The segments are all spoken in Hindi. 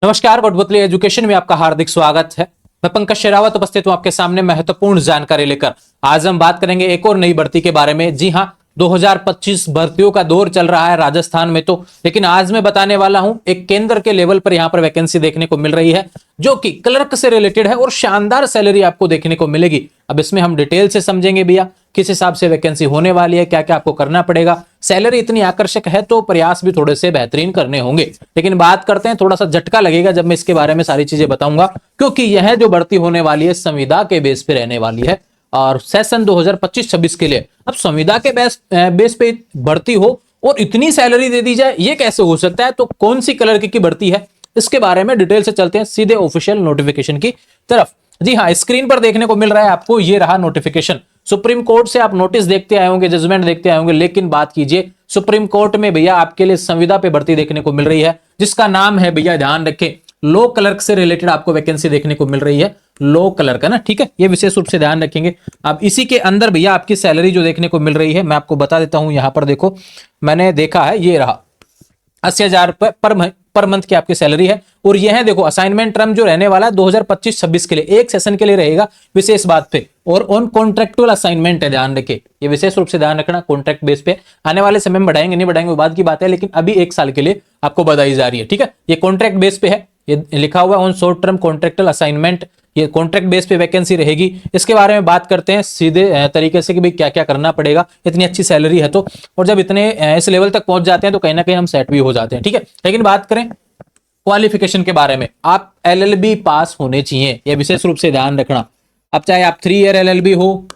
नमस्कार, गुटबुतली एजुकेशन में आपका हार्दिक स्वागत है। मैं पंकज शेरावत उपस्थित हूं आपके सामने महत्वपूर्ण जानकारी लेकर। आज हम बात करेंगे एक और नई भर्ती के बारे में। जी हां, 2025 भर्तियों का दौर चल रहा है राजस्थान में तो, लेकिन आज मैं बताने वाला हूं एक केंद्र के लेवल पर यहां पर वैकेंसी देखने को मिल रही है जो कि क्लर्क से रिलेटेड है और शानदार सैलरी आपको देखने को मिलेगी। अब इसमें हम डिटेल से समझेंगे भैया किस हिसाब से वैकेंसी होने वाली है, क्या क्या आपको करना पड़ेगा। सैलरी इतनी आकर्षक है तो प्रयास भी थोड़े से बेहतरीन करने होंगे। लेकिन बात करते हैं, थोड़ा सा झटका लगेगा जब मैं इसके बारे में सारी चीजें बताऊंगा, क्योंकि यह जो भर्ती होने वाली है संविदा के बेस पे रहने वाली है और सेशन 2025-26 के लिए। अब संविदा के बेस पे भर्ती हो और इतनी सैलरी दे दी जाए, ये कैसे हो सकता है? तो कौन सी क्लर्क की भर्ती है, इसके बारे में डिटेल से चलते हैं सीधे ऑफिशियल नोटिफिकेशन की तरफ। जी हाँ, स्क्रीन पर देखने को मिल रहा है आपको, ये रहा नोटिफिकेशन। सुप्रीम कोर्ट से आप नोटिस देखते आए होंगे, जजमेंट देखते आए होंगे, लेकिन बात कीजिए सुप्रीम कोर्ट में भैया आपके लिए संविदा पे भर्ती देखने को मिल रही है, जिसका नाम है, भैया ध्यान रखें, लो क्लर्क से रिलेटेड आपको वैकेंसी देखने को मिल रही है। लो क्लर्क है ना, ठीक है, ये विशेष रूप से ध्यान रखेंगे। अब इसी के अंदर भैया आपकी सैलरी जो देखने को मिल रही है, मैं आपको बता देता हूं। यहां पर देखो, मैंने देखा है, ये रहा 80,000 पर मंथ की आपकी सैलरी है। और यह देखो असाइनमेंट टर्म जो रहने वाला है 2025-26 के लिए, एक सेशन के लिए रहेगा विशेष बात पे, और ऑन कॉन्ट्रेक्चुअल असाइनमेंट है, ध्यान रखे, ये विशेष रूप से ध्यान रखना, कॉन्ट्रैक्ट बेस पे। आने वाले समय में बढ़ाएंगे नहीं बढ़ाएंगे वो बात की बात है, लेकिन अभी एक साल के लिए आपको बताई जा रही है, ठीक है। ये कॉन्ट्रैक्ट बेस पे है, ये लिखा हुआ है on short term contractual assignment, ये कॉन्ट्रैक्ट बेस पे वैकेंसी रहेगी। इसके बारे में बात करते हैं सीधे तरीके से कि भाई क्या क्या करना पड़ेगा, इतनी अच्छी सैलरी है तो। और जब इतने इस लेवल तक पहुंच जाते हैं तो कहीं ना कहीं हम सेट भी हो जाते हैं, ठीक है। लेकिन बात करें क्वालिफिकेशन के बारे में, आप एलएलबी पास होने चाहिए, यह विशेष रूप से ध्यान रखना। अब चाहे आप 3 ईयर एलएलबी हो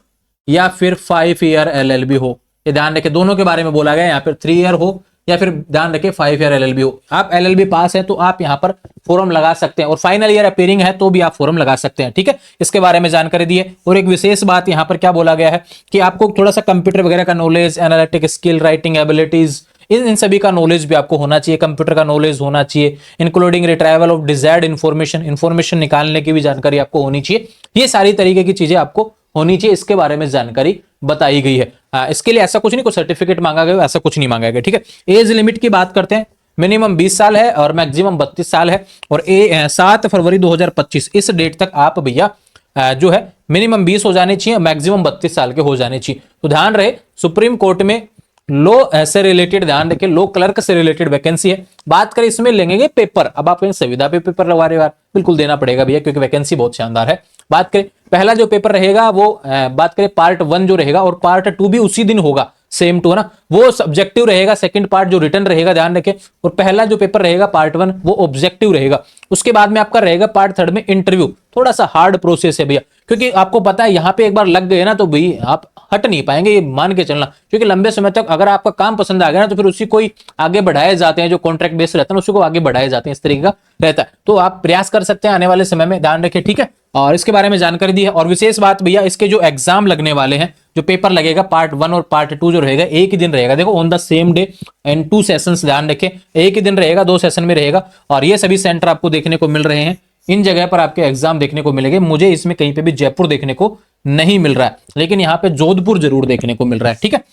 या फिर 5 ईयर एलएलबी हो, ये ध्यान रखें, दोनों के बारे में बोला गया, यहाँ पर 3 ईयर हो या फिर ध्यान रखें 5 ईयर एलएलबी हो। आप एलएलबी पास है तो आप यहाँ पर फॉर्म लगा सकते हैं, और फाइनल ईयर अपीयरिंग है तो भी आप फॉर्म लगा सकते हैं, ठीक है। इसके बारे में जानकारी दी है। और एक विशेष बात यहाँ पर क्या बोला गया है कि आपको थोड़ा सा कंप्यूटर वगैरह का knowledge, analytic skill, writing abilities, इन सभी का नॉलेज भी आपको होना चाहिए, कंप्यूटर का नॉलेज होना चाहिए, including retrieval of desired information निकालने की भी जानकारी आपको होनी चाहिए। ये सारी तरीके की चीजें आपको होनी चाहिए, इसके बारे में जानकारी बताई गई है। इसके लिए ऐसा कुछ नहीं, कोई सर्टिफिकेट मांगा गया, ऐसा कुछ नहीं मांगा गया, ठीक है। एज लिमिट की बात करते हैं, मिनिमम 20 साल है और मैक्सिमम 32 साल है। और 7 फरवरी 2025 इस डेट तक आप भैया जो है मिनिमम 20 हो जाने चाहिए, मैक्सिमम 32 साल के हो जाने चाहिए। तो ध्यान रहे, सुप्रीम कोर्ट में लो से रिलेटेड, ध्यान रखें, लो क्लर्क से रिलेटेड वैकेंसी है। बात करें इसमें लेंगे पेपर, अब आप संविदा पे पेपर लगवा रहे हो, बिल्कुल देना पड़ेगा भैया, क्योंकि वैकेंसी बहुत शानदार है। बात करें पहला जो पेपर रहेगा वो बात करें पार्ट 1 जो रहेगा, और पार्ट 2 भी उसी दिन होगा, सेम टू है ना, वो सब्जेक्टिव रहेगा। सेकंड पार्ट जो रिटर्न रहेगा, ध्यान रखें, और पहला जो पेपर रहेगा पार्ट 1 वो ऑब्जेक्टिव रहेगा। उसके बाद में आपका रहेगा पार्ट 3 में इंटरव्यू। थोड़ा सा हार्ड प्रोसेस है भैया, क्योंकि आपको पता है यहाँ पे एक बार लग गए ना तो भाई आप हट नहीं पाएंगे, ये मान के चलना। क्योंकि लंबे समय तक अगर आपका काम पसंद आ गया ना तो फिर उसी को ही आगे बढ़ाए जाते हैं, जो कॉन्ट्रैक्ट बेस्ड रहता है उसी को आगे बढ़ाए जाते हैं, इस तरीके का रहता है। तो आप प्रयास कर सकते हैं आने वाले समय में, ध्यान रखें, ठीक है। और इसके बारे में जानकारी दी है। और विशेष बात भैया, इसके जो एग्जाम लगने वाले हैं, जो पेपर लगेगा पार्ट 1 और पार्ट 2 जो रहेगा, एक ही दिन रहेगा। देखो on the same day and 2 sessions, ध्यान रखें, एक ही दिन रहेगा, 2 सेशन में रहेगा। और ये सभी सेंटर आपको देखने को मिल रहे हैं, इन जगह पर आपके एग्जाम देखने को मिलेंगे। मुझे इसमें कहीं पे भी जयपुर देखने को नहीं मिल रहा है, लेकिन यहाँ पे जोधपुर जरूर देखने को मिल रहा है, ठीक है।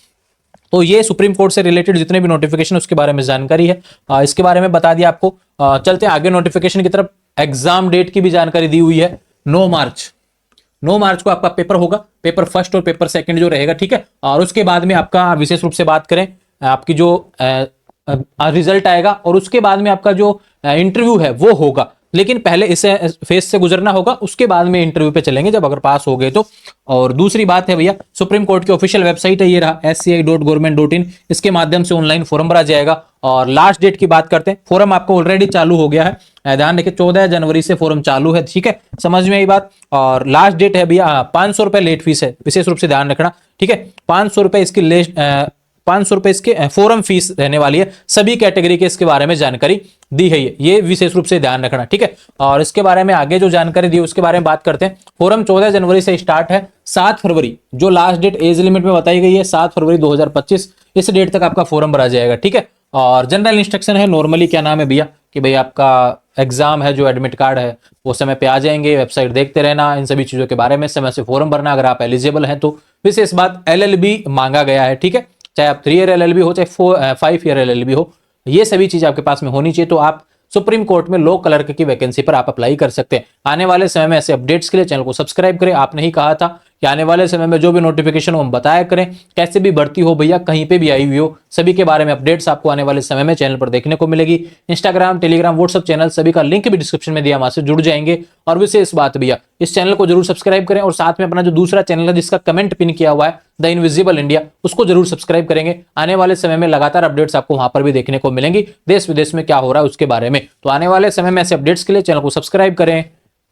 तो ये सुप्रीम कोर्ट से रिलेटेड जितने भी नोटिफिकेशन उसके बारे में जानकारी है, इसके बारे में बता दिया आपको। चलते हैं आगे नोटिफिकेशन की तरफ। एग्जाम डेट की भी जानकारी दी हुई है, 9 मार्च को आपका पेपर होगा, पेपर फर्स्ट और पेपर सेकंड जो रहेगा, ठीक है। और उसके बाद में आपका विशेष रूप से बात करें, आपकी जो रिजल्ट आएगा और उसके बाद में आपका जो इंटरव्यू है वो होगा। लेकिन पहले इसे फेस से गुजरना होगा, उसके बाद में इंटरव्यू पे चलेंगे जब अगर पास हो गए तो। और दूसरी बात है भैया, सुप्रीम कोर्ट की ऑफिशियल वेबसाइट है, ये रहा sci.government.in, इसके माध्यम से ऑनलाइन फॉर्म भरा जाएगा। और लास्ट डेट की बात करते हैं, फॉर्म आपको ऑलरेडी चालू हो गया है, ध्यान रखिए 14 जनवरी से फॉर्म चालू है, ठीक है, समझ में आई बात। और लास्ट डेट है भैया 500 रुपए लेट फीस है, विशेष रूप से ध्यान रखना, ठीक है। 500 रुपए इसकी 500 रुपए इसके फॉरम फीस रहने वाली है। सभी कैटेगरी के इसके बारे में जानकारी दी है, ये विशेष रूप से ध्यान रखना, ठीक है। और इसके बारे में आगे जो जानकारी दी उसके बारे में बात करते हैं। फॉरम 14 जनवरी से स्टार्ट है, 7 फरवरी जो लास्ट डेट एज लिमिट में बताई गई है, 7 फरवरी 2025 इस डेट तक आपका फॉरम भरा जाएगा, ठीक है। और जनरल इंस्ट्रक्शन है नॉर्मली, क्या नाम है भैया, कि भाई आपका एग्जाम है, जो एडमिट कार्ड है वो समय पे आ जाएंगे, वेबसाइट देखते रहना, इन सभी चीजों के बारे में समय से फॉर्म भरना अगर आप एलिजिबल हैं तो। विशेष बात, एलएलबी मांगा गया है, ठीक है, चाहे आप 3 ईयर एलएलबी हो चाहे 5 ईयर एलएलबी हो, ये सभी चीज आपके पास में होनी चाहिए। तो आप सुप्रीम कोर्ट में लॉ क्लर्क की वैकेंसी पर आप अप्लाई कर सकते हैं। आने वाले समय में ऐसे अपडेट्स के लिए चैनल को सब्सक्राइब करें। आपने ही कहा था कि आने वाले समय में जो भी नोटिफिकेशन हो हम बताया करें, कैसे भी भर्ती हो भैया, कहीं पे भी आई हुई हो, सभी के बारे में अपडेट्स आपको आने वाले समय में चैनल पर देखने को मिलेगी। इंस्टाग्राम, टेलीग्राम, व्हाट्सएप चैनल सभी का लिंक भी डिस्क्रिप्शन में दिया, वहां से जुड़ जाएंगे। और विशेष बात भैया, इस चैनल को जरूर सब्सक्राइब करें और साथ में अपना जो दूसरा चैनल है जिसका कमेंट पिन किया हुआ है, द इनविजिबल इंडिया, उसको जरूर सब्सक्राइब करेंगे। आने वाले समय में लगातार अपडेट्स आपको वहां पर भी देखने को मिलेंगी, देश विदेश में क्या हो रहा है उसके बारे में। तो आने वाले समय में ऐसे अपडेट्स के लिए चैनल को सब्सक्राइब करें।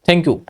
Thank you.